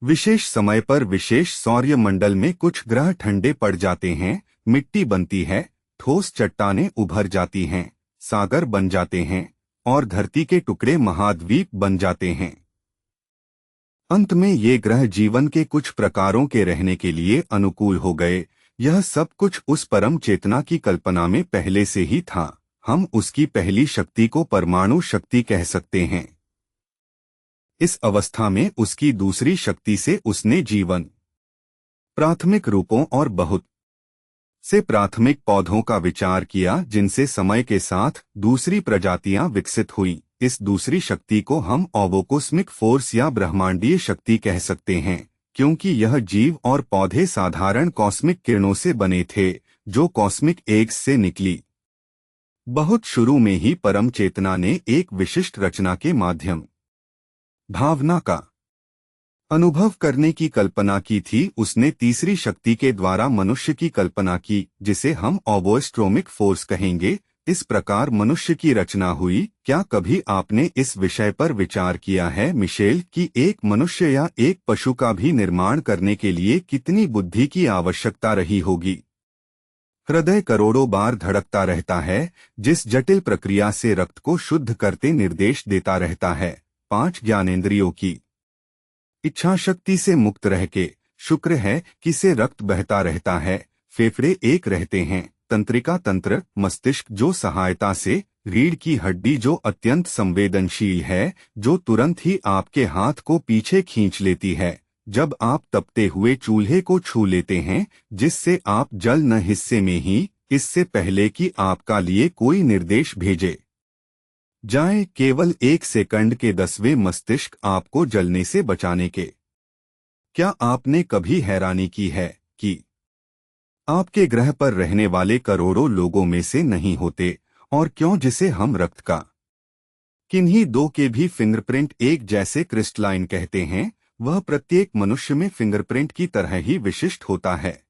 विशेष समय पर विशेष सौर्य मंडल में कुछ ग्रह ठंडे पड़ जाते हैं, मिट्टी बनती है, ठोस चट्टानें उभर जाती हैं, सागर बन जाते हैं और धरती के टुकड़े महाद्वीप बन जाते हैं। अंत में ये ग्रह जीवन के कुछ प्रकारों के रहने के लिए अनुकूल हो गए। यह सब कुछ उस परम चेतना की कल्पना में पहले से ही था। हम उसकी पहली शक्ति को परमाणु शक्ति कह सकते हैं। इस अवस्था में उसकी दूसरी शक्ति से उसने जीवन, प्राथमिक रूपों और बहुत से प्राथमिक पौधों का विचार किया, जिनसे समय के साथ दूसरी प्रजातियां विकसित हुई। इस दूसरी शक्ति को हम ओवोकोस्मिक फोर्स या ब्रह्मांडीय शक्ति कह सकते हैं, क्योंकि यह जीव और पौधे साधारण कॉस्मिक किरणों से बने थे, जो कॉस्मिक एग्स से निकली। बहुत शुरू में ही परम चेतना ने एक विशिष्ट रचना के माध्यम, भावना का अनुभव करने की कल्पना की थी। उसने तीसरी शक्ति के द्वारा मनुष्य की कल्पना की, जिसे हम ओवोस्ट्रोमिक फोर्स कहेंगे। इस प्रकार मनुष्य की रचना हुई। क्या कभी आपने इस विषय पर विचार किया है, मिशेल, कि एक मनुष्य या एक पशु का भी निर्माण करने के लिए कितनी बुद्धि की आवश्यकता रही होगी? हृदय करोड़ों बार धड़कता रहता है, जिस जटिल प्रक्रिया से रक्त को शुद्ध करते निर्देश देता रहता है। 5 ज्ञानेंद्रियों की इच्छा शक्ति से मुक्त रह के शुक्र है कि से रक्त बहता रहता है। फेफड़े एक रहते हैं, तंत्रिका तंत्र, मस्तिष्क जो सहायता से, रीढ़ की हड्डी जो अत्यंत संवेदनशील है, जो तुरंत ही आपके हाथ को पीछे खींच लेती है जब आप तपते हुए चूल्हे को छू लेते हैं, जिससे आप जल न हिस्से में ही, इससे पहले कि आपका लिए कोई निर्देश भेजे जाए, केवल 1 सेकंड के 10वें मस्तिष्क आपको जलने से बचाने के। क्या आपने कभी हैरानी की है कि आपके ग्रह पर रहने वाले करोड़ों लोगों में से नहीं होते, और क्यों? जिसे हम रक्त का किन्हीं 2 के भी फिंगरप्रिंट एक जैसे क्रिस्टलाइन कहते हैं, वह प्रत्येक मनुष्य में फिंगरप्रिंट की तरह ही विशिष्ट होता है।